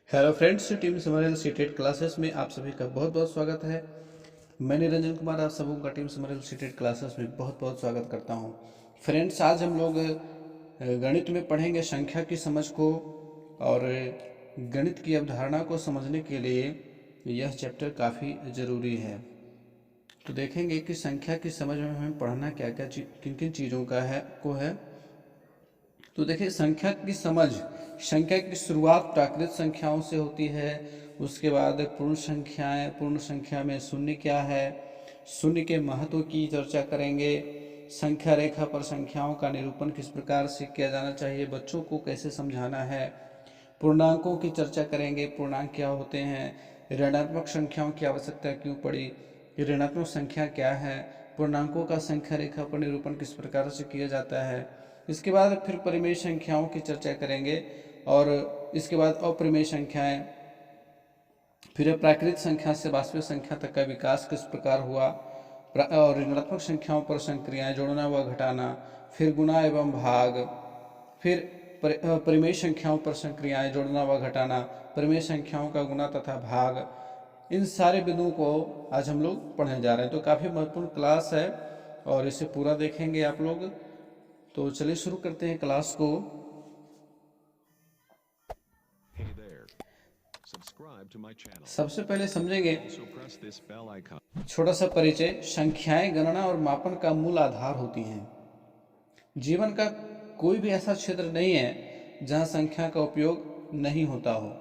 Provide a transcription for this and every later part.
Hello friends, team समरल सीटेड classes में आप सभी का बहुत बहुत स्वागत है। मैं निरंजन कुमार आप सबों का टीम समरल सीटेड क्लासेस में बहुत बहुत स्वागत करता हूं। फ्रेंड्स, आज हम लोग गणित में पढ़ेंगे संख्या की समझ को, और गणित की अवधारणा को समझने के लिए यह चैप्टर काफ़ी ज़रूरी है। तो देखेंगे कि संख्या की समझ में हमें पढ़ना क्या क्या किन किन चीज़ों का है। तो देखिए, संख्या की समझ, संख्या की शुरुआत प्राकृत संख्याओं से होती है। उसके बाद पूर्ण संख्याएं, पूर्ण संख्या में शून्य क्या है, शून्य के महत्व की चर्चा करेंगे। संख्या रेखा पर संख्याओं का निरूपण किस प्रकार से किया जाना चाहिए, बच्चों को कैसे समझाना है। पूर्णांकों की चर्चा करेंगे, पूर्णांक क्या होते हैं, ऋणात्मक संख्याओं की आवश्यकता क्यों पड़ी, ऋणात्मक संख्या क्या है, पूर्णांकों का संख्या रेखा पर निरूपण किस प्रकार से किया जाता है। इसके बाद फिर परिमेय संख्याओं की चर्चा करेंगे, और इसके बाद अपरिमेय संख्याएं, फिर प्राकृत संख्या से वास्तविक संख्या तक का विकास किस प्रकार हुआ, और ऋणात्मक संख्याओं पर संक्रियाएं, जोड़ना व घटाना, फिर गुणा एवं भाग, फिर परिमेय संख्याओं पर संक्रियाएं, जोड़ना व घटाना, परिमेय संख्याओं का गुणा तथा भाग, इन सारे बिंदुओं को आज हम लोग पढ़ने जा रहे हैं। तो काफ़ी महत्वपूर्ण क्लास है और इसे पूरा देखेंगे आप लोग। तो चलिए शुरू करते हैं क्लास को। सबसे पहले समझेंगे छोटा सा परिचय। संख्याएं गणना और मापन का मूल आधार होती हैं। जीवन का कोई भी ऐसा क्षेत्र नहीं है जहां संख्या का उपयोग नहीं होता हो।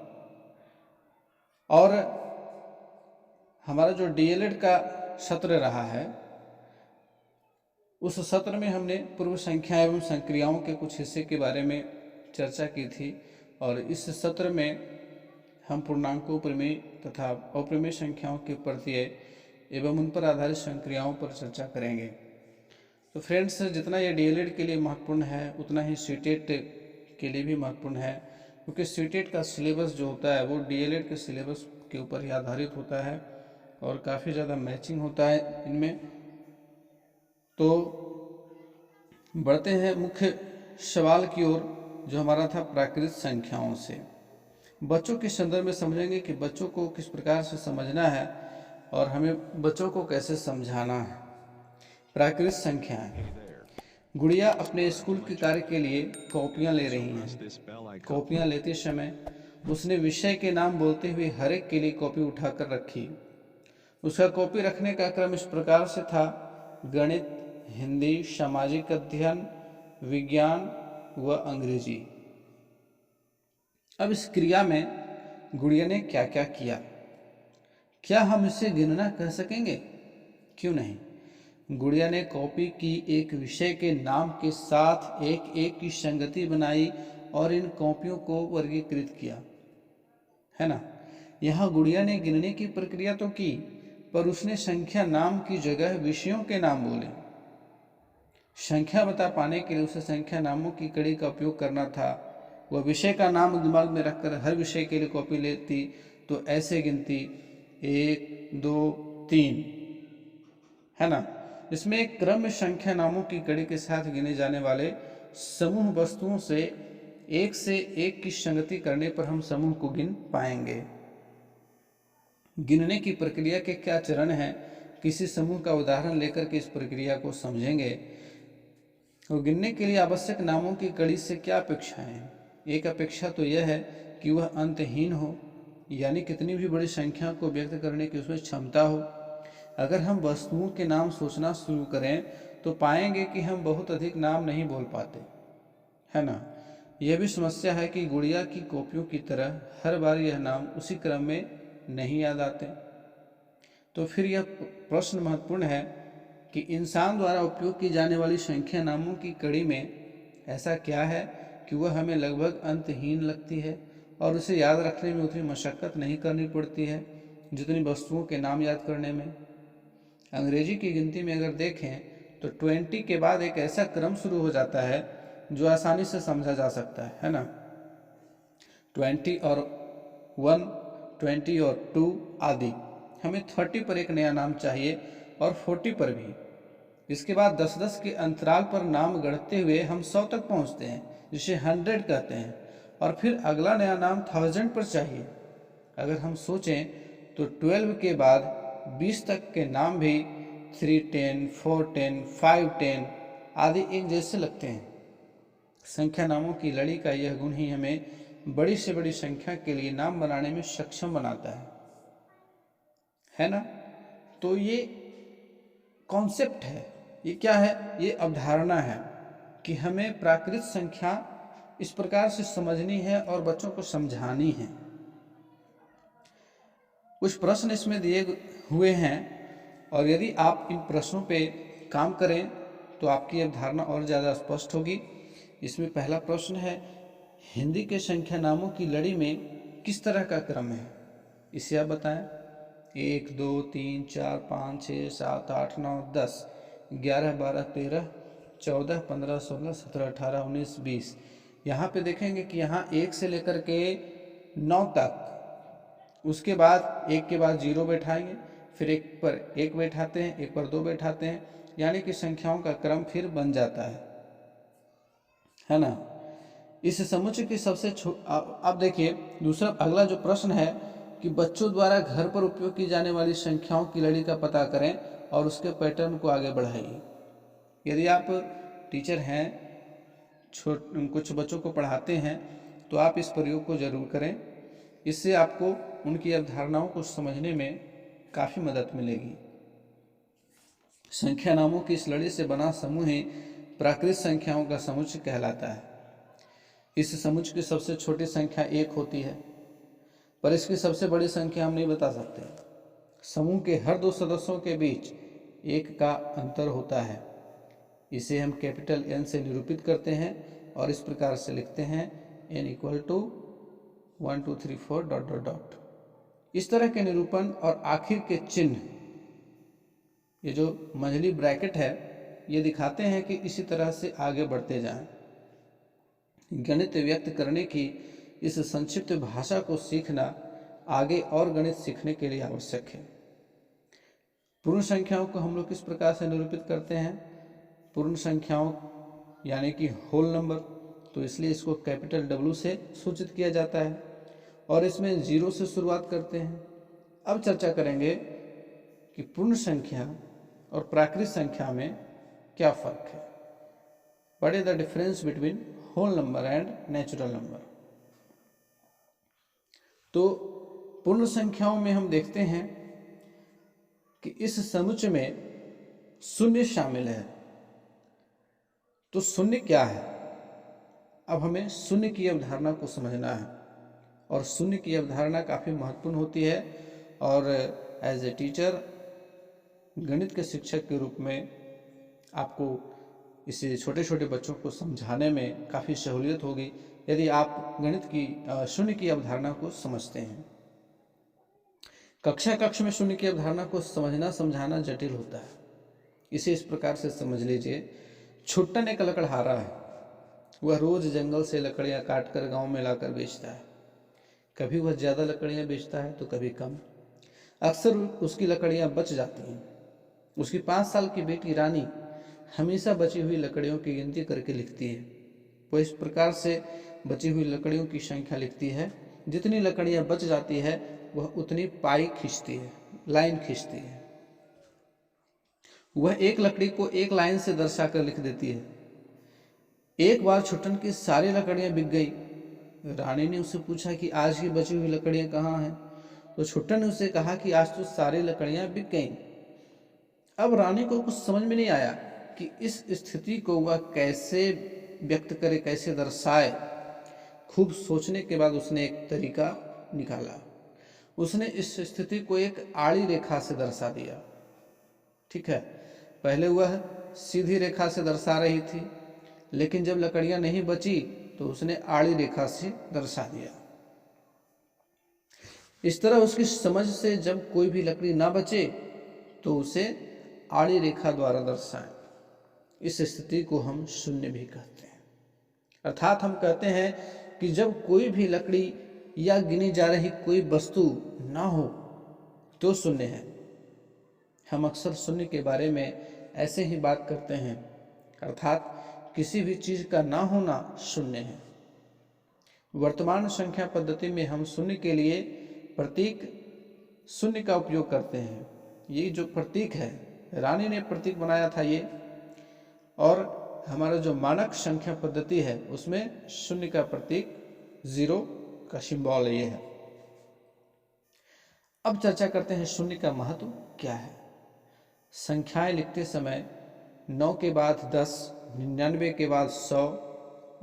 और हमारा जो डीएलएड का सत्र रहा है, उस सत्र में हमने पूर्व संख्या एवं संक्रियाओं के कुछ हिस्से के बारे में चर्चा की थी, और इस सत्र में हम पूर्णांकों, प्रमेय तथा अप्रमेय संख्याओं के प्रत्यय एवं उन पर आधारित संक्रियाओं पर चर्चा करेंगे। तो फ्रेंड्स, जितना ये डीएलएड के लिए महत्वपूर्ण है उतना ही सीटेट के लिए भी महत्वपूर्ण है, क्योंकि सीटेट का सिलेबस जो होता है वो डीएलएड के सिलेबस के ऊपर ही आधारित होता है और काफ़ी ज़्यादा मैचिंग होता है इनमें। तो बढ़ते हैं मुख्य सवाल की ओर, जो हमारा था प्राकृत संख्याओं से। बच्चों के संदर्भ में समझेंगे कि बच्चों को किस प्रकार से समझना है और हमें बच्चों को कैसे समझाना है। प्राकृत संख्याएं। गुड़िया अपने स्कूल के कार्य के लिए कॉपियां ले रही हैं। कॉपियां लेते समय उसने विषय के नाम बोलते हुए हर एक के लिए कॉपी उठाकर रखी। उसका कॉपी रखने का क्रम इस प्रकार से था: गणित, हिंदी, सामाजिक अध्ययन, विज्ञान व अंग्रेजी। अब इस क्रिया में गुड़िया ने क्या क्या किया, क्या हम इसे गिनना कह सकेंगे? क्यों नहीं। गुड़िया ने कॉपी की एक विषय के नाम के साथ एक एक की संगति बनाई और इन कॉपियों को वर्गीकृत किया, है ना। यहाँ गुड़िया ने गिनने की प्रक्रिया तो की, पर उसने संख्या नाम की जगह विषयों के नाम बोले। संख्या बता पाने के लिए उसे संख्या नामों की कड़ी का उपयोग करना था। वह विषय का नाम दिमाग में रखकर हर विषय के लिए कॉपी लेती तो ऐसे गिनती 1 2 3, है ना। इसमें एक क्रम में संख्या नामों की कड़ी के साथ गिने जाने वाले समूह वस्तुओं से एक की संगति करने पर हम समूह को गिन पाएंगे। गिनने की प्रक्रिया के क्या चरण हैं, किसी समूह का उदाहरण लेकर के इस प्रक्रिया को समझेंगे। और गिनने के लिए आवश्यक नामों की कड़ी से क्या अपेक्षाएं हैं? एक अपेक्षा तो यह है कि वह अंतहीन हो, यानी कितनी भी बड़ी संख्या को व्यक्त करने की उसमें क्षमता हो। अगर हम वस्तुओं के नाम सोचना शुरू करें तो पाएंगे कि हम बहुत अधिक नाम नहीं बोल पाते, है ना। यह भी समस्या है कि गुड़िया की कॉपियों की तरह हर बार यह नाम उसी क्रम में नहीं याद आते। तो फिर यह प्रश्न महत्वपूर्ण है कि इंसान द्वारा उपयोग की जाने वाली संख्या नामों की कड़ी में ऐसा क्या है कि वह हमें लगभग अंतहीन लगती है और उसे याद रखने में उतनी मशक्क़त नहीं करनी पड़ती है जितनी वस्तुओं के नाम याद करने में। अंग्रेजी की गिनती में अगर देखें तो 20 के बाद एक ऐसा क्रम शुरू हो जाता है जो आसानी से समझा जा सकता है ना। 20 और 1, 20 और 2 आदि। हमें 30 पर एक नया नाम चाहिए और 40 पर भी। इसके बाद 10-10 के अंतराल पर नाम गढ़ते हुए हम 100 तक पहुंचते हैं, जिसे 100 कहते हैं। और फिर अगला नया नाम 1000 पर चाहिए। अगर हम सोचें तो 12 के बाद 20 तक के नाम भी 310, 410, 510 आदि एक जैसे लगते हैं। संख्या नामों की लड़ी का यह गुण ही हमें बड़ी से बड़ी संख्या के लिए नाम बनाने में सक्षम बनाता है ना। तो ये कॉन्सेप्ट है, ये क्या है, ये अवधारणा है कि हमें प्राकृत संख्या इस प्रकार से समझनी है और बच्चों को समझानी है। कुछ प्रश्न इसमें दिए हुए हैं और यदि आप इन प्रश्नों पे काम करें तो आपकी अवधारणा और ज़्यादा स्पष्ट होगी। इसमें पहला प्रश्न है, हिंदी के संख्या नामों की लड़ी में किस तरह का क्रम है, इसे आप बताएं। 1, 2, 3, 4, 5, 6, 7, 8, 9, 10, 11, 12, 13, 14, 15, 16, 17, 18, 19, 20। यहाँ पे देखेंगे कि यहाँ 1 से लेकर के 9 तक, उसके बाद 1 के बाद 0 बैठाएंगे, फिर 1 पर 1 बैठाते हैं, 1 पर 2 बैठाते हैं, यानी कि संख्याओं का क्रम फिर बन जाता है ना। इस समुच्चय की सबसे अब देखिए दूसरा अगला जो प्रश्न है कि बच्चों द्वारा घर पर उपयोग की जाने वाली संख्याओं की लड़ी का पता करें और उसके पैटर्न को आगे बढ़ाइए। यदि आप टीचर हैं, कुछ बच्चों को पढ़ाते हैं, तो आप इस प्रयोग को जरूर करें। इससे आपको उनकी अवधारणाओं को समझने में काफ़ी मदद मिलेगी। संख्या नामों की इस लड़ी से बना समूह ही प्राकृत संख्याओं का समुच्चय कहलाता है। इस समुच्चय की सबसे छोटी संख्या 1 होती है, पर इसकी सबसे बड़ी संख्या हम नहीं बता सकते। समूह के हर 2 सदस्यों के बीच 1 का अंतर होता है। इसे हम कैपिटल N से निरूपित करते हैं और इस प्रकार से लिखते हैं n = 1 2 3 4 ... इस तरह के निरूपण और आखिर के चिन्ह, ये जो मंझली ब्रैकेट है, ये दिखाते हैं कि इसी तरह से आगे बढ़ते जाएं। गणित व्यक्त करने की इस संक्षिप्त भाषा को सीखना आगे और गणित सीखने के लिए आवश्यक है। पूर्ण संख्याओं को हम लोग किस प्रकार से निरूपित करते हैं? पूर्ण संख्याओं यानी कि होल नंबर, तो इसलिए इसको कैपिटल W से सूचित किया जाता है और इसमें 0 से शुरुआत करते हैं। अब चर्चा करेंगे कि पूर्ण संख्या और प्राकृत संख्या में क्या फर्क है। What is the difference between whole number and natural number. तो पूर्ण संख्याओं में हम देखते हैं कि इस समुच्चय में शून्य शामिल है। तो शून्य क्या है? अब हमें शून्य की अवधारणा को समझना है और शून्य की अवधारणा काफ़ी महत्वपूर्ण होती है और एज ए टीचर, गणित के शिक्षक के रूप में आपको इसे छोटे छोटे बच्चों को समझाने में काफ़ी सहूलियत होगी यदि आप गणित की शून्य की अवधारणा को समझते हैं। कक्ष में शून्य की अवधारणा को समझाना जटिल होता है। इसे इस प्रकार से समझ लीजिए, छुट्टन एक लकड़हारा है। वह रोज जंगल से लकड़ियां काटकर गांव में लाकर बेचता है। कभी वह ज़्यादा लकड़ियां बेचता है तो कभी कम। अक्सर उसकी लकड़ियां बच जाती हैं। उसकी 5 साल की बेटी रानी हमेशा बची हुई लकड़ियों की गिनती करके लिखती है। वह इस प्रकार से बची हुई लकड़ियों की संख्या लिखती है, जितनी लकड़ियां बच जाती है वह उतनी पाई खींचती है, लाइन खींचती है। वह एक लकड़ी को एक लाइन से दर्शाकर लिख देती है। एक बार छुट्टन की सारी लकड़ियां बिक गई। रानी ने उससे पूछा कि आज की बची हुई लकड़ियां कहाँ हैं? तो छुट्टन ने उससे कहा कि आज तो सारी लकड़ियां बिक गईं। अब रानी को कुछ समझ में नहीं आया कि इस स्थिति को वह कैसे व्यक्त करे, कैसे दर्शाए। खूब सोचने के बाद उसने एक तरीका निकाला। उसने इस स्थिति को एक आड़ी रेखा से दर्शा दिया। ठीक है, पहले वह सीधी रेखा से दर्शा रही थी, लेकिन जब लकड़ियां नहीं बची तो उसने आड़ी रेखा से दर्शा दिया। इस तरह उसकी समझ से जब कोई भी लकड़ी ना बचे तो उसे आड़ी रेखा द्वारा दर्शाएं। इस स्थिति को हम शून्य भी कहते हैं। अर्थात हम कहते हैं कि जब कोई भी लकड़ी या गिनी जा रही कोई वस्तु ना हो तो शून्य है। हम अक्सर शून्य के बारे में ऐसे ही बात करते हैं, अर्थात किसी भी चीज का ना होना शून्य है। वर्तमान संख्या पद्धति में हम शून्य के लिए प्रतीक शून्य का उपयोग करते हैं। ये जो प्रतीक है, रानी ने प्रतीक बनाया था ये, और हमारा जो मानक संख्या पद्धति है उसमें शून्य का प्रतीक, जीरो का सिंबल ये है। अब चर्चा करते हैं शून्य का महत्व क्या है। संख्याएं लिखते समय 9 के बाद 10, 99 के बाद 100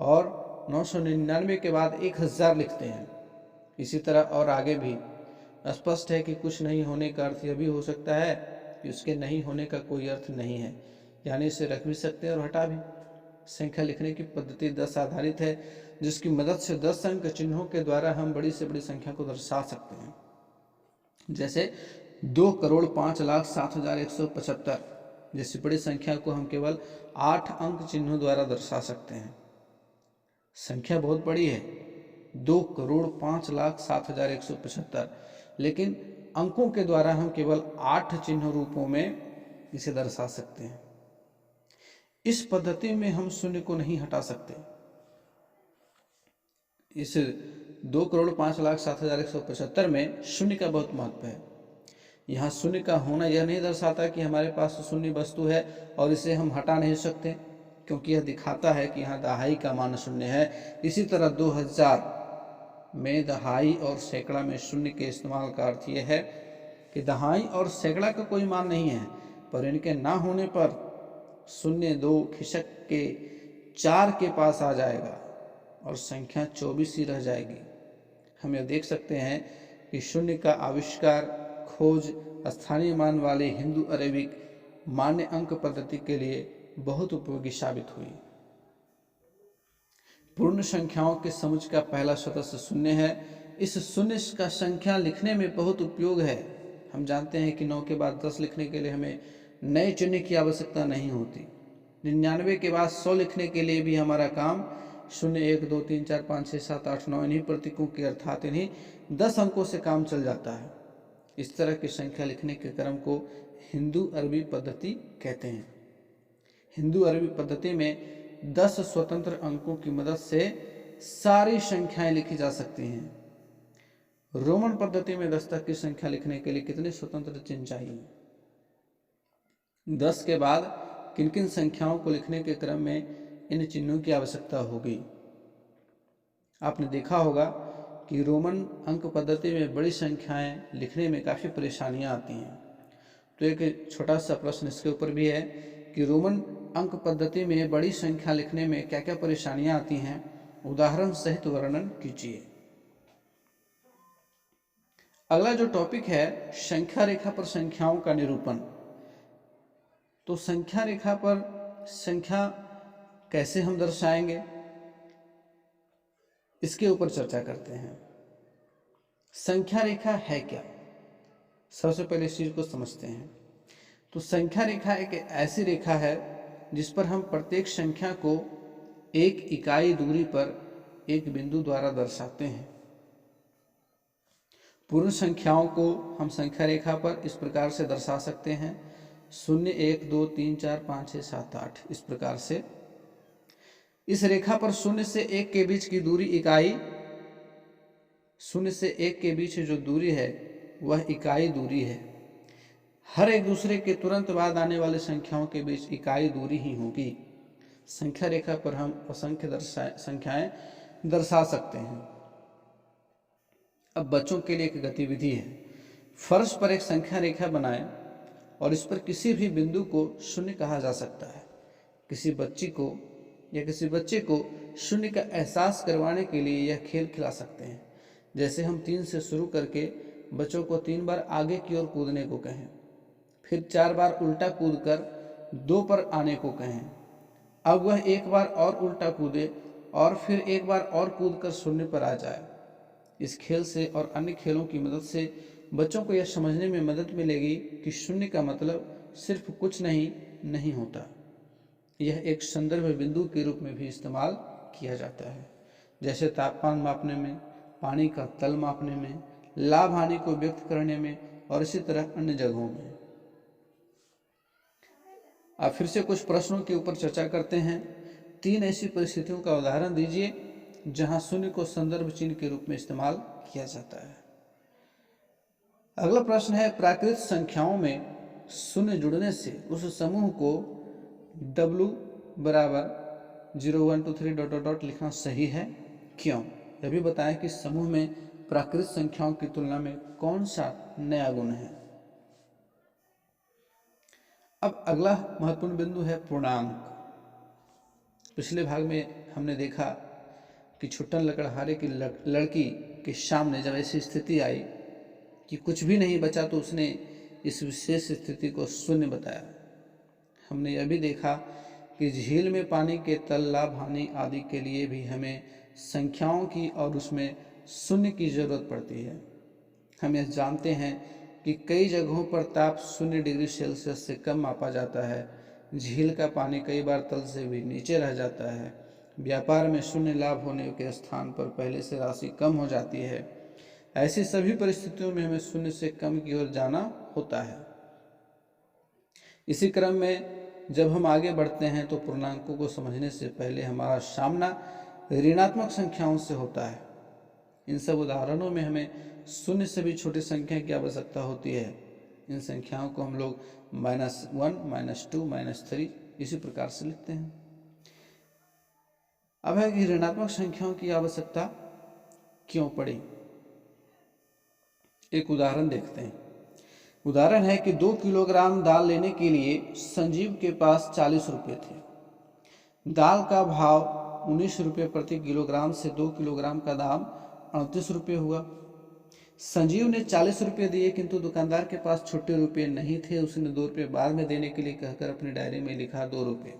और 999 के बाद 1000 लिखते हैं। इसी तरह और आगे भी। स्पष्ट है कि कुछ नहीं होने का अर्थ यह भी हो सकता है कि उसके नहीं होने का कोई अर्थ नहीं है, यानी इसे रख भी सकते हैं और हटा भी। संख्या लिखने की पद्धति 10 आधारित है, जिसकी मदद से 10 अंक चिन्हों के द्वारा हम बड़ी से बड़ी संख्या को दर्शा सकते हैं। जैसे 2,05,07,175 जैसी बड़ी संख्या को हम केवल 8 अंक चिन्हों द्वारा दर्शा सकते हैं। संख्या बहुत बड़ी है, 2,05,07,175, लेकिन अंकों के द्वारा हम केवल 8 चिन्ह रूपों में इसे दर्शा सकते हैं। इस पद्धति में हम शून्य को नहीं हटा सकते। इस 2,05,07,175 में शून्य का बहुत महत्व है। यहाँ शून्य का होना यह नहीं दर्शाता कि हमारे पास शून्य वस्तु है और इसे हम हटा नहीं सकते, क्योंकि यह दिखाता है कि यहाँ दहाई का मान शून्य है। इसी तरह 2000 में दहाई और सैकड़ा में शून्य के इस्तेमाल का अर्थ यह है कि दहाई और सैकड़ा का कोई मान नहीं है, पर इनके ना होने पर शून्य 2 खिसक के 4 के पास आ जाएगा और संख्या 24 ही रह जाएगी। हम यह देख सकते हैं कि शून्य का आविष्कार, खोज स्थानीय मान वाले हिंदू अरेबिक मान्य अंक पद्धति के लिए बहुत उपयोगी साबित हुई। पूर्ण संख्याओं के समुच्चय का पहला सदस्य शून्य है। इस शून्य का संख्या लिखने में बहुत उपयोग है। हम जानते हैं कि 9 के बाद 10 लिखने के लिए हमें नए चिन्ह की आवश्यकता नहीं होती। 99 के बाद 100 लिखने के लिए भी हमारा काम 0, 1, 2, 3, 4, 5, 6, 7, 8, 9 इन्हीं प्रतीकों के अर्थात इन्हीं 10 अंकों से काम चल जाता है। इस तरह की संख्या लिखने के क्रम को हिंदू अरबी पद्धति कहते हैं। हिंदू अरबी पद्धति में 10 स्वतंत्र अंकों की मदद से सारी संख्याएं लिखी जा सकती हैं। रोमन पद्धति में 10 तक की संख्या लिखने के लिए कितने स्वतंत्र चिन्ह चाहिए? 10 के बाद किन किन संख्याओं को लिखने के क्रम में इन चिन्हों की आवश्यकता होगी? आपने देखा होगा कि रोमन अंक पद्धति में बड़ी संख्याएं लिखने में काफ़ी परेशानियां आती हैं। तो एक छोटा सा प्रश्न इसके ऊपर भी है कि रोमन अंक पद्धति में बड़ी संख्या लिखने में क्या क्या परेशानियां आती हैं, उदाहरण सहित वर्णन कीजिए। अगला जो टॉपिक है, संख्या रेखा पर संख्याओं का निरूपण। तो संख्या रेखा पर संख्या कैसे हम दर्शाएंगे, इसके ऊपर चर्चा करते हैं। संख्या रेखा है क्या? सबसे पहले इस चीज को समझते हैं। तो संख्या रेखा एक ऐसी रेखा है जिस पर हम प्रत्येक संख्या को एक इकाई दूरी पर एक बिंदु द्वारा दर्शाते हैं। पूर्ण संख्याओं को हम संख्या रेखा पर इस प्रकार से दर्शा सकते हैं, 0, 1, 2, 3, 4, 5, 6, 7, 8 इस प्रकार से। इस रेखा पर 0 से 1 के बीच की दूरी इकाई, 0 से 1 के बीच जो दूरी है वह इकाई दूरी है। हर एक दूसरे के तुरंत बाद आने वाली संख्याओं के बीच इकाई दूरी ही होगी। संख्या रेखा पर हम असंख्य संख्याएं दर्शा सकते हैं। अब बच्चों के लिए एक गतिविधि है। फर्श पर एक संख्या रेखा बनाएं और इस पर किसी भी बिंदु को 0 कहा जा सकता है। किसी बच्ची को या किसी बच्चे को 0 का एहसास करवाने के लिए यह खेल खिला सकते हैं। जैसे हम 3 से शुरू करके बच्चों को 3 बार आगे की ओर कूदने को कहें, फिर 4 बार उल्टा कूदकर 2 पर आने को कहें। अब वह 1 बार और उल्टा कूदे और फिर 1 बार और कूदकर 0 पर आ जाए। इस खेल से और अन्य खेलों की मदद से बच्चों को यह समझने में मदद मिलेगी कि 0 का मतलब सिर्फ कुछ नहीं होता। यह एक संदर्भ बिंदु के रूप में भी इस्तेमाल किया जाता है, जैसे तापमान मापने में, पानी का तल मापने में, लाभ हानि को व्यक्त करने में और इसी तरह अन्य जगहों में। अब फिर से कुछ प्रश्नों के ऊपर चर्चा करते हैं। 3 ऐसी परिस्थितियों का उदाहरण दीजिए जहां शून्य को संदर्भ चिन्ह के रूप में इस्तेमाल किया जाता है। अगला प्रश्न है, प्राकृत संख्याओं में शून्य जुड़ने से उस समूह को W बराबर 0 1 2 3 डॉट डॉट डॉट लिखना सही है, क्यों? यह भी बताएं कि समूह में प्राकृत संख्याओं की तुलना में कौन सा नया गुण है। अब अगला महत्वपूर्ण बिंदु है पूर्णांक। पिछले भाग में हमने देखा कि छुट्टन लकड़हारे की लड़की के सामने जब ऐसी स्थिति आई कि कुछ भी नहीं बचा तो उसने इस विशेष स्थिति को शून्य बताया। हमने यह भी देखा कि झील में पानी के तल, लाभ, हानि आदि के लिए भी हमें संख्याओं की और उसमें शून्य की जरूरत पड़ती है। हम यह जानते हैं कि कई जगहों पर ताप 0 डिग्री सेल्सियस से कम मापा जाता है। झील का पानी कई बार तल से भी नीचे रह जाता है। व्यापार में शून्य लाभ होने के स्थान पर पहले से राशि कम हो जाती है। ऐसी सभी परिस्थितियों में हमें शून्य से कम की ओर जाना होता है। इसी क्रम में जब हम आगे बढ़ते हैं तो पूर्णांकों को समझने से पहले हमारा सामना ऋणात्मक संख्याओं से होता है। इन सब उदाहरणों में हमें शून्य से भी छोटी संख्या की आवश्यकता होती है। इन संख्याओं को हम लोग -1, -2, -3 इसी प्रकार से लिखते हैं। अब है कि ऋणात्मक संख्याओं की आवश्यकता क्यों पड़ी। एक उदाहरण देखते हैं। उदाहरण है कि 2 किलोग्राम दाल लेने के लिए संजीव के पास 40 रुपये थे। दाल का भाव 19 रुपये प्रति किलोग्राम से 2 किलोग्राम का दाम 38 रुपये हुआ। संजीव ने 40 रुपये दिए, किंतु दुकानदार के पास छुट्टे रुपये नहीं थे। उसने 2 रुपये बाद में देने के लिए कहकर अपनी डायरी में लिखा 2 रुपये,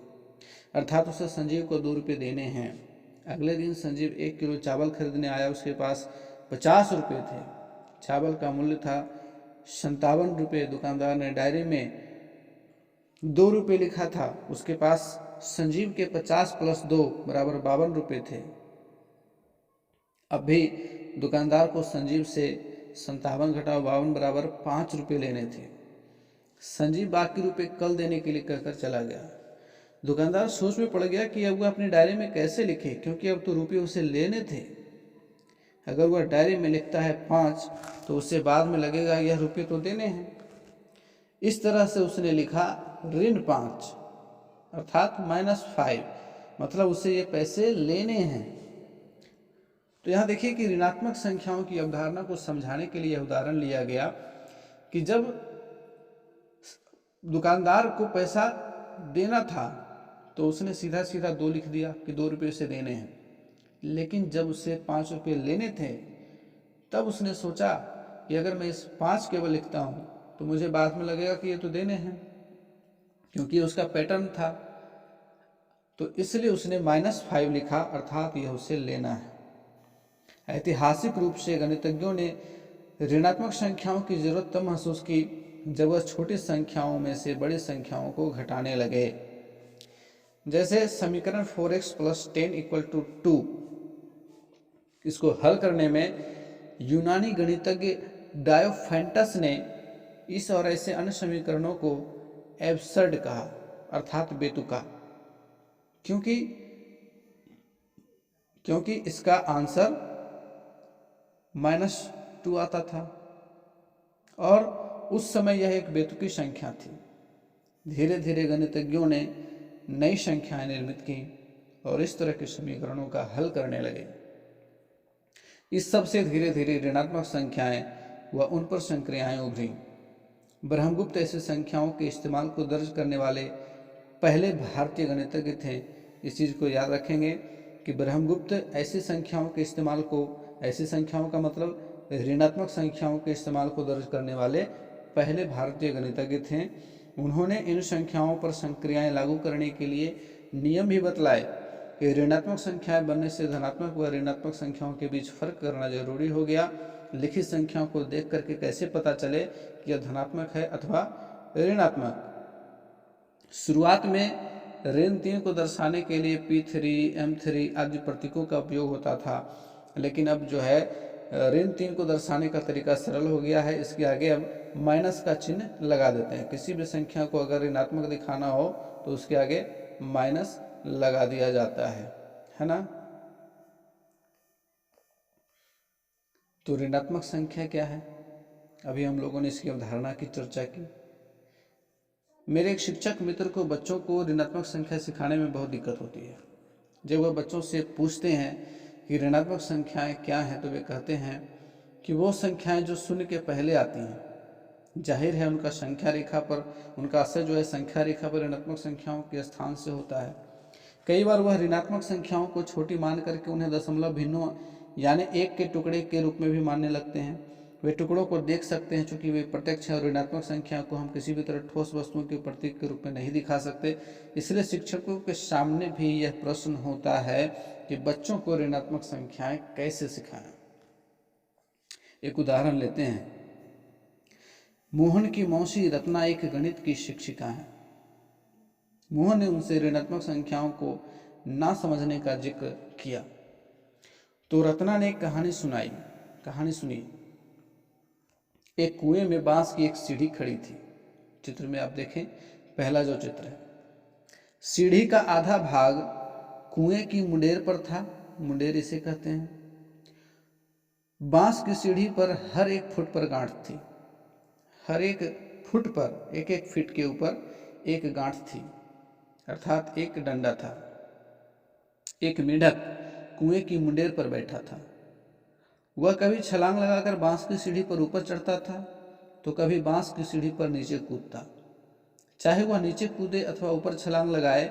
अर्थात उसे संजीव को 2 रुपये देने हैं। अगले दिन संजीव 1 किलो चावल खरीदने आया। उसके पास 50 रुपये थे। चावल का मूल्य था 57 रुपये। दुकानदार ने डायरी में 2 रुपये लिखा था। उसके पास संजीव के 50 + 2 बराबर 52 रुपये थे। अब भी दुकानदार को संजीव से 57 - 52 बराबर 5 रुपये लेने थे। संजीव बाकी रुपये कल देने के लिए कहकर चला गया। दुकानदार सोच में पड़ गया कि अब वह अपनी डायरी में कैसे लिखे, क्योंकि अब तो रुपये उसे लेने थे। अगर वह डायरी में लिखता है 5 तो उससे बाद में लगेगा यह रुपये तो देने हैं। इस तरह से उसने लिखा -5 अर्थात -5, मतलब उसे ये पैसे लेने हैं। तो यहाँ देखिए कि ऋणात्मक संख्याओं की अवधारणा को समझाने के लिए यह उदाहरण लिया गया कि जब दुकानदार को पैसा देना था तो उसने सीधा सीधा 2 लिख दिया कि 2 रुपये उसे देने हैं। लेकिन जब उसे 5 रुपये लेने थे तब उसने सोचा कि अगर मैं इस 5 केवल लिखता हूँ तो मुझे बाद में लगेगा कि ये तो देने हैं, क्योंकि उसका पैटर्न था। तो इसलिए उसने -5 लिखा, अर्थात यह उसे लेना है। ऐतिहासिक रूप से गणितज्ञों ने ऋणात्मक संख्याओं की जरूरत तब महसूस की जब वह छोटी संख्याओं में से बड़ी संख्याओं को घटाने लगे। जैसे समीकरण 4x + 10 = 2, इसको हल करने में यूनानी गणितज्ञ डायोफेंटस ने इस और ऐसे अन्य समीकरणों को एब्सर्ड कहा, अर्थात बेतुका, क्योंकि इसका आंसर -2 आता था और उस समय यह एक बेतुकी संख्या थी। धीरे धीरे गणितज्ञों ने नई संख्याएं निर्मित की और इस तरह के समीकरणों का हल करने लगे। इस सब से धीरे धीरे ऋणात्मक संख्याएं व उन पर संक्रियाएं उभरी। ब्रह्मगुप्त ऐसी संख्याओं के इस्तेमाल को दर्ज करने वाले पहले भारतीय गणितज्ञ थे। इस चीज़ को याद रखेंगे कि ब्रह्मगुप्त ऐसी संख्याओं के इस्तेमाल को, ऐसी संख्याओं का मतलब ऋणात्मक संख्याओं के इस्तेमाल को दर्ज करने वाले पहले भारतीय गणितज्ञ थे। उन्होंने इन संख्याओं पर संक्रियाएं लागू करने के लिए नियम भी बतलाए कि ऋणात्मक संख्याएं बनने से धनात्मक व ऋणात्मक संख्याओं के बीच फर्क करना जरूरी हो गया। लिखित संख्याओं को देख करके कैसे पता चले कि यह धनात्मक है अथवा ऋणात्मक। शुरुआत में ऋण 3 को दर्शाने के लिए P3, M3 आदि प्रतीकों का उपयोग होता था, लेकिन अब जो है ऋण 3 को दर्शाने का तरीका सरल हो गया है। इसके आगे अब माइनस का चिन्ह लगा देते हैं। किसी भी संख्या को अगर ऋणात्मक दिखाना हो तो उसके आगे माइनस लगा दिया जाता है ना। तो ऋणात्मक संख्या क्या है? अभी हम लोगों ने इसकी अवधारणा की चर्चा की। मेरे एक शिक्षक मित्र को बच्चों को ऋणात्मक संख्या सिखाने में बहुत दिक्कत होती है। जब वह बच्चों से पूछते हैं कि ऋणात्मक संख्याएं क्या हैं, तो वे कहते हैं कि वो संख्याएं जो शून्य के पहले आती हैं। जाहिर है उनका संख्या रेखा पर, उनका असर जो है संख्या रेखा पर ऋणात्मक संख्याओं के स्थान से होता है। कई बार वह ऋणात्मक संख्याओं को छोटी मान करके उन्हें दशमलव भिन्नों यानी एक के टुकड़े के रूप में भी मानने लगते हैं। वे टुकड़ों को देख सकते हैं, चूंकि वे प्रत्यक्ष है और ऋणात्मक संख्या को हम किसी भी तरह ठोस वस्तुओं के प्रतीक के रूप में नहीं दिखा सकते। इसलिए शिक्षकों के सामने भी यह प्रश्न होता है कि बच्चों को ऋणात्मक संख्याएं कैसे सिखाएं। एक उदाहरण लेते हैं। मोहन की मौसी रत्ना एक गणित की शिक्षिका है। मोहन ने उनसे ऋणात्मक संख्याओं को ना समझने का जिक्र किया तो रत्ना ने एक कहानी सुनी। एक कुएं में बांस की एक सीढ़ी खड़ी थी। चित्र में आप देखें, पहला जो चित्र है, सीढ़ी का आधा भाग कुएं की मुंडेर पर था, मुंडेर इसे कहते हैं। बांस की सीढ़ी पर हर एक फुट पर गांठ थी, हर एक फुट पर एक फीट के ऊपर एक गांठ थी, अर्थात एक डंडा था। एक मेंढक कुएं की मुंडेर पर बैठा था। वह कभी छलांग लगाकर बांस की सीढ़ी पर ऊपर चढ़ता था तो कभी बांस की सीढ़ी पर नीचे कूदता। चाहे वह नीचे कूदे अथवा ऊपर छलांग लगाए,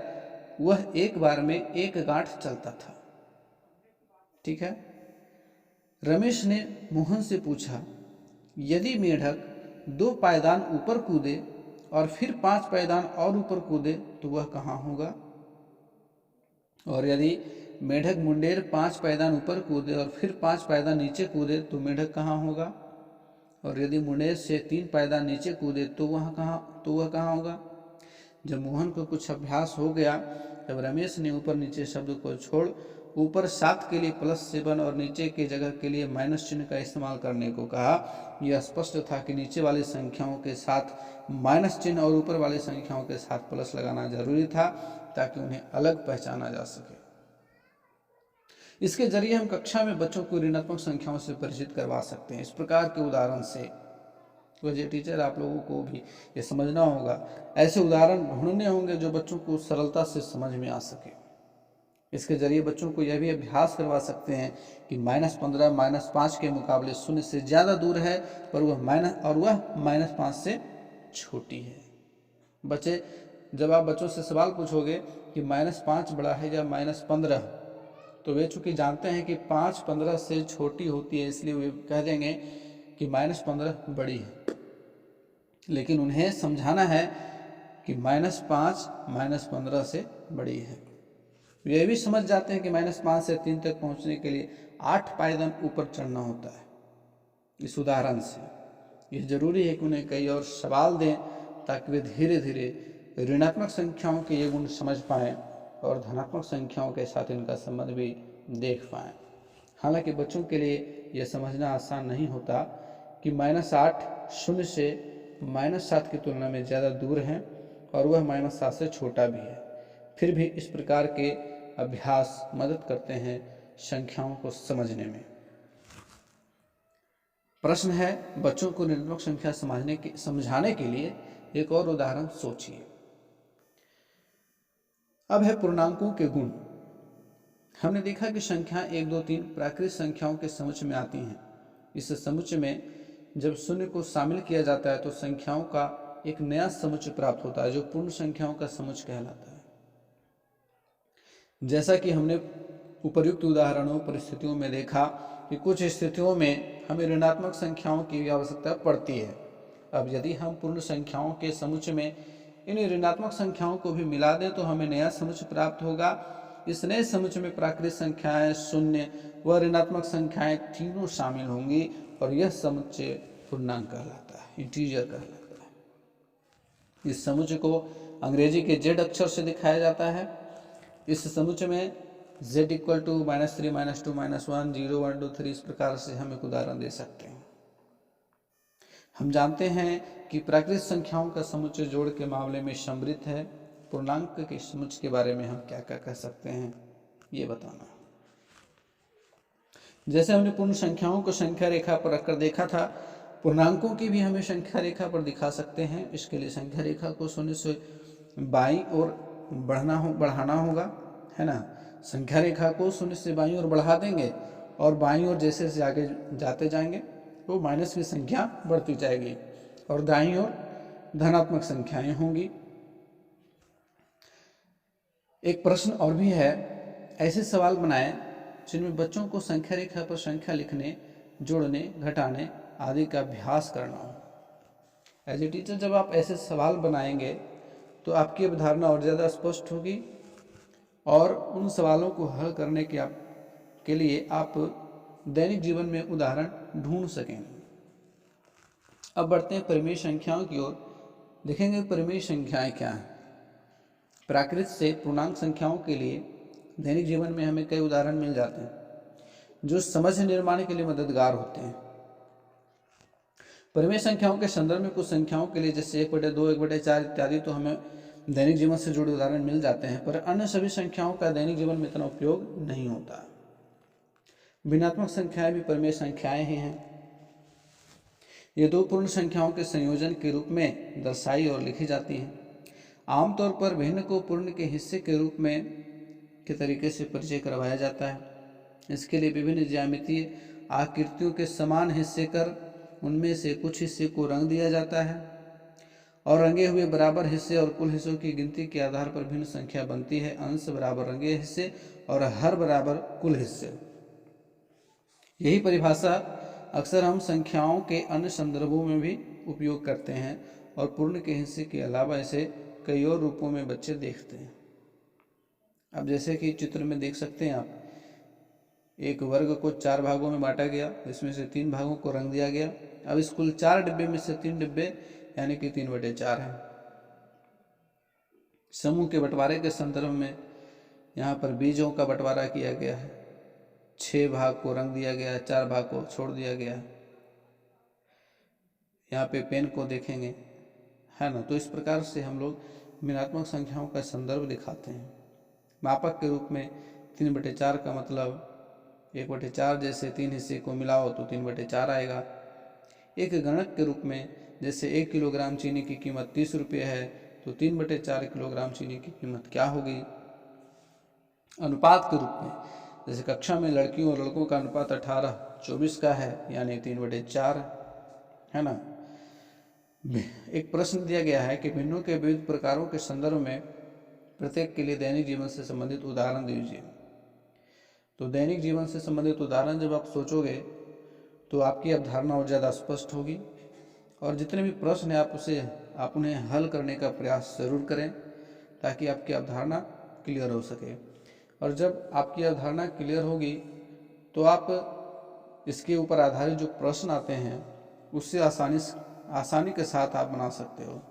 वह एक बार में एक गांठ चलता था। ठीक है। रमेश ने मोहन से पूछा, यदि मेंढक 2 पायदान ऊपर कूदे और फिर 5 पायदान और ऊपर कूदे तो वह कहाँ होगा? और यदि मेंढक मुंडेर 5 पायदान ऊपर कूदे और फिर 5 पायदान नीचे कूदे तो मेंढक कहाँ होगा? और यदि मुंडेर से 3 पायदान नीचे कूदे तो वह कहाँ होगा? जब मोहन को कुछ अभ्यास हो गया, तब रमेश ने ऊपर नीचे शब्द को छोड़ ऊपर 7 के लिए +7 और नीचे के जगह के लिए माइनस चिन्ह का इस्तेमाल करने को कहा। यह स्पष्ट था कि नीचे वाली संख्याओं के साथ माइनस चिन्ह और ऊपर वाली संख्याओं के साथ प्लस लगाना जरूरी था ताकि उन्हें अलग पहचाना जा सके। इसके जरिए हम कक्षा में बच्चों को ऋणात्मक संख्याओं से परिचित करवा सकते हैं। इस प्रकार के उदाहरण से वजह टीचर आप लोगों को भी ये समझना होगा, ऐसे उदाहरण ढूंढने होंगे जो बच्चों को सरलता से समझ में आ सके। इसके जरिए बच्चों को यह भी अभ्यास करवा सकते हैं कि -15 -5 के मुकाबले 0 से ज़्यादा दूर है, पर वह -5 से छोटी है। बच्चे, जब आप बच्चों से सवाल पूछोगे कि -5 बड़ा है या -15, तो वे चूंकि जानते हैं कि 5 15 से छोटी होती है, इसलिए वे कह देंगे कि -15 बड़ी है। लेकिन उन्हें समझाना है कि -5 -15 से बड़ी है। वे भी समझ जाते हैं कि -5 से 3 तक पहुंचने के लिए 8 पायदान ऊपर चढ़ना होता है। इस उदाहरण से यह जरूरी है कि उन्हें कई और सवाल दें ताकि वे धीरे धीरे ऋणात्मक संख्याओं के ये गुण समझ पाएँ और धनात्मक संख्याओं के साथ इनका संबंध भी देख पाएँ। हालांकि बच्चों के लिए यह समझना आसान नहीं होता कि -8 0 से -7 की तुलना में ज़्यादा दूर है और वह -7 से छोटा भी है। फिर भी इस प्रकार के अभ्यास मदद करते हैं संख्याओं को समझने में। प्रश्न है, बच्चों को ऋणात्मक संख्या समझाने के लिए एक और उदाहरण सोचिए। अब है पूर्णांकों के गुण। हमने देखा कि संख्या 1 2 3 प्राकृतिक संख्याओं के समुच्चय में आती हैं। इस समुच्चय में जब शून्य को शामिल किया जाता है तो संख्याओं का एक नया समुच्चय प्राप्त होता है जो पूर्ण संख्याओं का समुच्चय कहलाता है। जैसा कि हमने उपर्युक्त उदाहरणों परिस्थितियों में देखा कि कुछ स्थितियों में हमें ऋणात्मक संख्याओं की आवश्यकता पड़ती है। अब यदि हम पूर्ण संख्याओं के समुच्चय में इन ऋणात्मक संख्याओं को भी मिला दें तो हमें नया समुच्चय प्राप्त होगा। इस नए समुच्चय में प्राकृतिक संख्याएं, शून्य व ऋणात्मक संख्याएं तीनों शामिल होंगी और यह समुच्चय पूर्णांक कहलाता है, इंटीजर कहलाता है। इस समुच्चय को अंग्रेजी के Z अक्षर से दिखाया जाता है। इस समुच्चय में z = -3 -2 -1 0 1 2 3 इस प्रकार से हम एक उदाहरण दे सकते हैं। हम जानते हैं कि प्राकृतिक संख्याओं का समुच्चय जोड़ के मामले में समृद्ध है। पूर्णांक के समुच्चय के बारे में हम क्या क्या कह सकते हैं, ये बताना। जैसे हमने पूर्ण संख्याओं को संख्या रेखा पर रखकर देखा था, पूर्णांकों की भी हमें संख्या रेखा पर दिखा सकते हैं। इसके लिए संख्या रेखा को शून्य से बाईं ओर बढ़ाना होगा, है ना। संख्या रेखा को शून्य से बाईं ओर बढ़ा देंगे और बाईं ओर जैसे जैसे आगे जाते जाएंगे तो माइनस की संख्या बढ़ती जाएगी और दाईं ओर धनात्मक संख्याएं होंगी। एक प्रश्न और भी है, ऐसे सवाल बनाएं जिनमें बच्चों को संख्या रेखा पर संख्या लिखने, जोड़ने, घटाने आदि का अभ्यास करना हो। एज ए टीचर जब आप ऐसे सवाल बनाएंगे तो आपकी अवधारणा और ज़्यादा स्पष्ट होगी और उन सवालों को हल करने के लिए आप दैनिक जीवन में उदाहरण ढूंढ सकेंगे। अब बढ़ते हैं परिमेय संख्याओं की ओर। देखेंगे परिमेय संख्याएं क्या हैं। प्राकृत से पूर्णांक संख्याओं के लिए दैनिक जीवन में हमें कई उदाहरण मिल जाते हैं जो समझ निर्माण के लिए मददगार होते हैं। परिमेय संख्याओं के संदर्भ में कुछ संख्याओं के लिए जैसे 1/2, 1/4 इत्यादि तो हमें दैनिक जीवन से जुड़े उदाहरण मिल जाते हैं, पर अन्य सभी संख्याओं का दैनिक जीवन में इतना उपयोग नहीं होता। भिन्नात्मक संख्याएं भी परिमेय संख्याएं ही हैं। ये दो पूर्ण संख्याओं के संयोजन के रूप में दर्शाई और लिखी जाती हैं। आमतौर पर भिन्न को पूर्ण के हिस्से के रूप में के तरीके से परिचय करवाया जाता है। इसके लिए विभिन्न ज्यामितीय आकृतियों के समान हिस्से कर उनमें से कुछ हिस्से को रंग दिया जाता है और रंगे हुए बराबर हिस्से और कुल हिस्सों की गिनती के आधार पर भिन्न संख्या बनती है। अंश बराबर रंगे हिस्से और हर बराबर कुल हिस्से। यही परिभाषा अक्सर हम संख्याओं के अन्य संदर्भों में भी उपयोग करते हैं और पूर्ण के हिस्से के अलावा इसे कई और रूपों में बच्चे देखते हैं। अब जैसे कि चित्र में देख सकते हैं आप, एक वर्ग को 4 भागों में बांटा गया, इसमें से 3 भागों को रंग दिया गया। अब इस कुल 4 डिब्बे में से 3 डिब्बे यानी कि 3/4 हैं। समूह के बंटवारे के संदर्भ में यहाँ पर बीजों का बंटवारा किया गया है। 6 भाग को रंग दिया गया, 4 भाग को छोड़ दिया गया। यहाँ पे पेन को देखेंगे, है ना। तो इस प्रकार से हम लोग भिन्नात्मक संख्याओं का संदर्भ दिखाते हैं। मापक के रूप में 3/4 का मतलब 1/4 जैसे 3 हिस्से को मिलाओ तो 3/4 आएगा। एक गणक के रूप में जैसे 1 किलोग्राम चीनी की कीमत 30 रुपये है तो 3/4 किलोग्राम चीनी की कीमत क्या होगी। अनुपात के रूप में जैसे कक्षा में लड़कियों और लड़कों का अनुपात 18:24 का है यानी 3/4, है ना। एक प्रश्न दिया गया है कि भिन्नों के विविध प्रकारों के संदर्भ में प्रत्येक के लिए दैनिक जीवन से संबंधित उदाहरण दीजिए। तो दैनिक जीवन से संबंधित उदाहरण जब आप सोचोगे तो आपकी अवधारणा और ज़्यादा स्पष्ट होगी और जितने भी प्रश्न हैं आप उन्हें हल करने का प्रयास जरूर करें ताकि आपकी अवधारणा क्लियर हो सके। और जब आपकी अवधारणा क्लियर होगी तो आप इसके ऊपर आधारित जो प्रश्न आते हैं उससे आसानी के साथ आप बना सकते हो।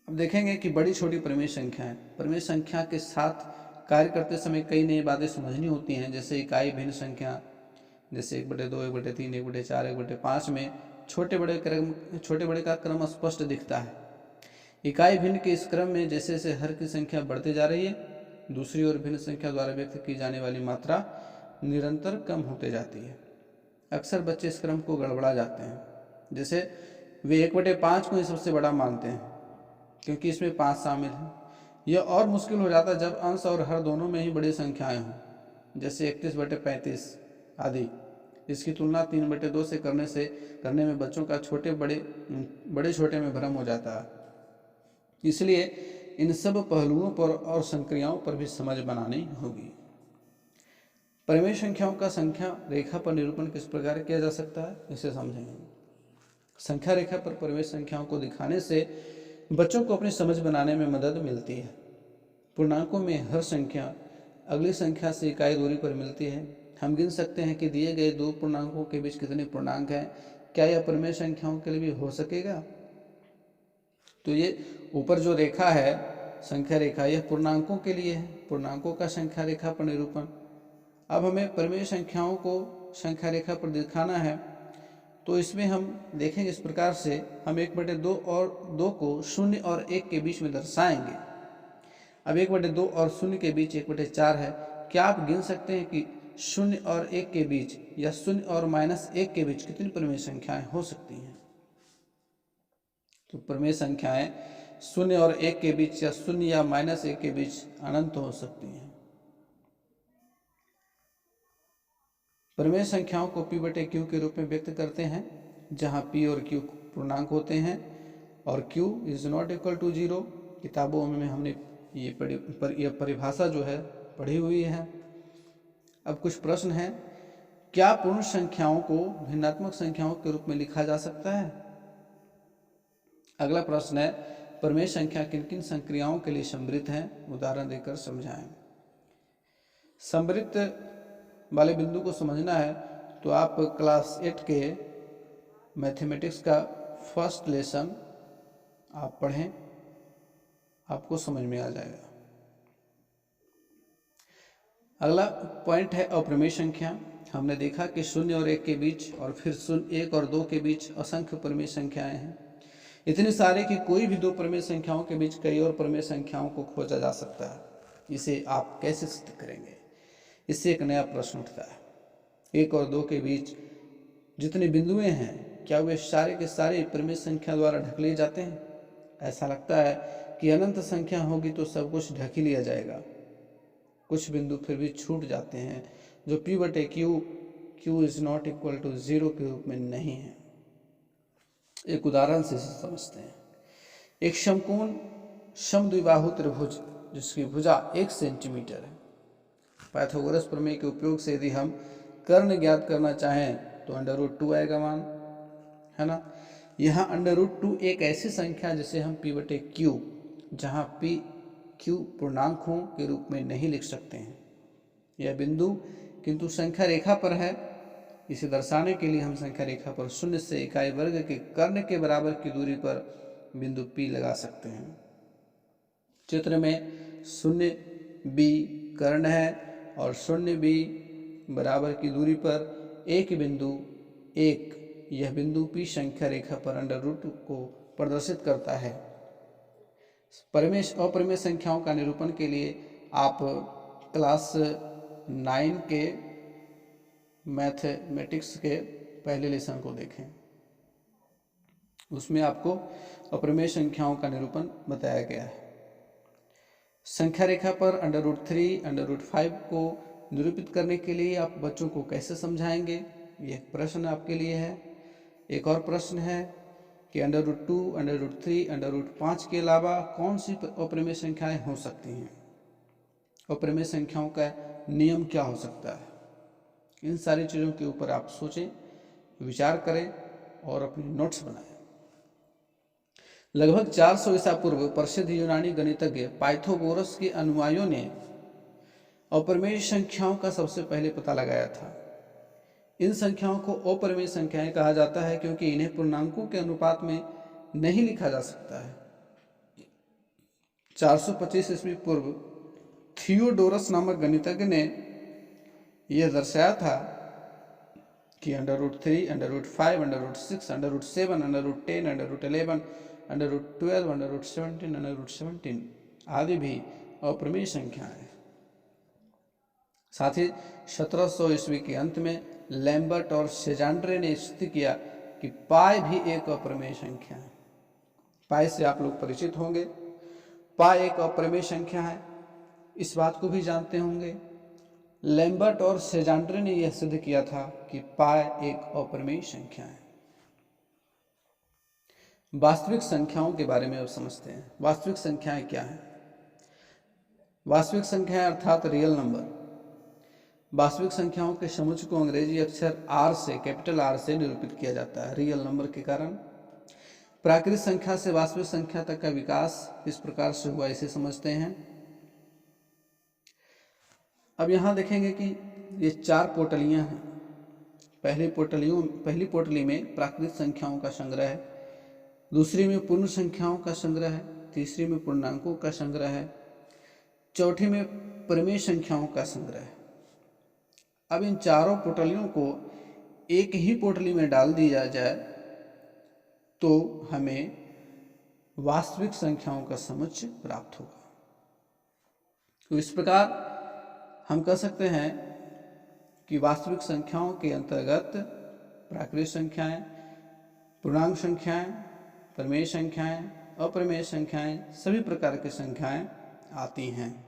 अब देखेंगे कि बड़ी छोटी परिमेय संख्याएं। परिमेय संख्या के साथ कार्य करते समय कई नई बातें समझनी होती हैं, जैसे इकाई भिन्न संख्या जैसे 1/2, 1/3, 1/4, 1/5 में छोटे बड़े का क्रम स्पष्ट दिखता है। इकाई भिन्न के इस क्रम में जैसे जैसे हर की संख्या बढ़ती जा रही है, दूसरी ओर भिन्न संख्या द्वारा व्यक्त की जाने वाली मात्रा निरंतर कम होते जाती है। अक्सर बच्चे इस क्रम को गड़बड़ा जाते हैं, जैसे वे 1/5 को ही सबसे बड़ा मानते हैं क्योंकि इसमें 5 शामिल है। यह और मुश्किल हो जाता है जब अंश और हर दोनों में ही बड़ी संख्याएं हों, जैसे 31/35 आदि। इसकी तुलना 3/2 से करने में बच्चों का बड़े छोटे में भ्रम हो जाता है। इसलिए इन सब पहलुओं पर और संक्रियाओं पर भी समझ बनानी होगी। परिमेय संख्याओं का संख्या रेखा पर निरूपण किस प्रकार किया जा सकता है, इसे समझेंगे। संख्या रेखा पर परिमेय संख्याओं को दिखाने से बच्चों को अपनी समझ बनाने में मदद मिलती है। पूर्णांकों में हर संख्या अगली संख्या से इकाई दूरी पर मिलती है। हम गिन सकते हैं कि दिए गए दो पूर्णांकों के बीच कितने पूर्णांक हैं। क्या यह परिमेय संख्याओं के लिए भी हो सकेगा? तो ये ऊपर जो रेखा है संख्या रेखा, यह पूर्णांकों के लिए है, पूर्णांकों का संख्या रेखा पर निरूपण। अब हमें परिमेय संख्याओं को संख्या रेखा पर दिखाना है तो इसमें हम देखेंगे इस प्रकार से हम 1/2 और 2 को 0 और 1 के बीच में दर्शाएंगे। अब 1/2 और 0 के बीच 1/4 है क्या आप गिन सकते हैं कि 0 और 1 के बीच या 0 और -1 के बीच कितनी परिमेय संख्याएं हो सकती हैं? तो परिमेय संख्याएं 0 और 1 के बीच या 0 या -1 के बीच अनंत हो सकती हैं। परिमेय संख्याओं को p/q के रूप में व्यक्त करते हैं, जहां p और q पूर्णांक होते हैं और q is not equal to 0। किताबों में हमने ये परिभाषा जो है पढ़ी हुई है। अब कुछ प्रश्न हैं। क्या पूर्ण संख्याओं को भिन्नात्मक संख्याओं के रूप में लिखा जा सकता है? अगला प्रश्न है, परिमेय संख्या किन किन संक्रियाओं के लिए समृद्ध है? उदाहरण देकर समझाएं। समृद्ध वाले बिंदु को समझना है तो आप क्लास 8 के मैथमेटिक्स का फर्स्ट लेसन आप पढ़ें, आपको समझ में आ जाएगा। अगला पॉइंट है अप्रमेय संख्या। हमने देखा कि 0 और 1 के बीच और फिर 1 और 2 के बीच असंख्य प्रमेय संख्याएं हैं, इतने सारे कि कोई भी दो प्रमेय संख्याओं के बीच कई और प्रमेय संख्याओं को खोजा जा सकता है। इसे आप कैसे सिद्ध करेंगे? इससे एक नया प्रश्न उठता है। 1 और 2 के बीच जितने बिंदुएं हैं, क्या वे सारे के सारे प्रमेय संख्या द्वारा ढक लिए जाते हैं? ऐसा लगता है कि अनंत संख्या होगी तो सब कुछ ढक ही लिया जाएगा। कुछ बिंदु फिर भी छूट जाते हैं जो p/q q is not equal to 0 के रूप में नहीं है। एक उदाहरण से इसे समझते हैं। एक समकोण समद्विबाहु त्रिभुज जिसकी भुजा 1 सेंटीमीटर है। पाइथागोरस प्रमेय के उपयोग से यदि हम कर्ण ज्ञात करना चाहें तो √2 आएगा मान, है ना। यहाँ √2 एक ऐसी संख्या जिसे हम p/q, जहाँ p q पूर्णांकों के रूप में नहीं लिख सकते हैं। यह बिंदु किंतु संख्या रेखा पर है। इसे दर्शाने के लिए हम संख्या रेखा पर 0 से इकाई वर्ग के कर्ण के बराबर की दूरी पर बिंदु P लगा सकते हैं। चित्र में 0b कर्ण है और 0b बराबर की दूरी पर एक बिंदु 1, यह बिंदु P संख्या रेखा पर √2 को प्रदर्शित करता है। अप्रमेय संख्याओं का निरूपण के लिए आप क्लास 9 के मैथमेटिक्स के पहले लेसन को देखें। उसमें आपको अप्रमेय संख्याओं का निरूपण बताया गया है। संख्या रेखा पर √3, √5 को निरूपित करने के लिए आप बच्चों को कैसे समझाएंगे? ये एक प्रश्न आपके लिए है। एक और प्रश्न है कि √2, √3, √5 के अलावा कौन सी अप्रमेय संख्याएं हो सकती हैं? अप्रमेय संख्याओं का नियम क्या हो सकता है? इन सारी चीज़ों के ऊपर आप सोचें, विचार करें और अपने नोट्स बनाएं। लगभग 400 ईसा पूर्व प्रसिद्ध यूनानी गणितज्ञ पाइथागोरस के अनुयायियों ने अप्रमेय संख्याओं का सबसे पहले पता लगाया था। इन संख्याओं को अप्रमेय संख्याएं कहा जाता है क्योंकि इन्हें पूर्णांकों के अनुपात में नहीं लिखा जा सकता है। 425 ईस्वी पूर्व थियोडोरस नामक गणितज्ञ ने यह दर्शाया था कि √3, √5, √6, √7, √10, √11, √12, √17 आदि भी अप्रमेय संख्याएं हैं। साथ ही 1700 ईस्वी के अंत में लैम्बर्ट और सेजांड्रे ने सिद्ध किया कि पाई भी एक अप्रमेय संख्या है। पाई से आप लोग परिचित होंगे। पाई एक अप्रमेय संख्या है, इस बात को भी जानते होंगे। लैम्बर्ट और सेजांड्रे ने यह सिद्ध किया था कि पाई एक अप्रमेय संख्या है। वास्तविक संख्याओं के बारे में अब समझते हैं। वास्तविक संख्याएं क्या हैं? वास्तविक संख्याएं अर्थात रियल नंबर वास्तविक संख्याओं के समुच्चय को अंग्रेजी अक्षर R से, कैपिटल R से निरूपित किया जाता है रियल नंबर के कारण। प्राकृत संख्या से वास्तविक संख्या तक का विकास इस प्रकार से हुआ, इसे समझते हैं। अब यहाँ देखेंगे कि ये 4 पोटलियाँ हैं। पहली पोटली में प्राकृत संख्याओं का संग्रह है, दूसरी में पूर्ण संख्याओं का संग्रह है, तीसरी में पूर्णांकों का संग्रह है, चौथी में प्रमेय संख्याओं का संग्रह है। अब इन चारों पोटलियों को एक ही पोटली में डाल दिया जाए तो हमें वास्तविक संख्याओं का समुच्चय प्राप्त होगा। तो इस प्रकार हम कह सकते हैं कि वास्तविक संख्याओं के अंतर्गत प्राकृत संख्याएं, पूर्णांक संख्याएं, प्रमेय संख्याएं, अप्रमेय संख्याएं, सभी प्रकार की संख्याएं आती हैं।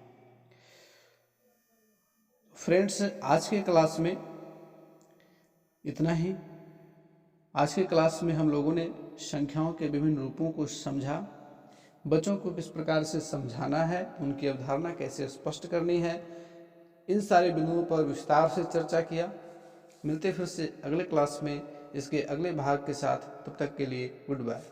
फ्रेंड्स, आज के क्लास में इतना ही। आज के क्लास में हम लोगों ने संख्याओं के विभिन्न रूपों को समझा, बच्चों को किस प्रकार से समझाना है, उनकी अवधारणा कैसे स्पष्ट करनी है, इन सारे बिंदुओं पर विस्तार से चर्चा किया। मिलते फिर से अगले क्लास में इसके अगले भाग के साथ। तब तक के लिए गुड बाय।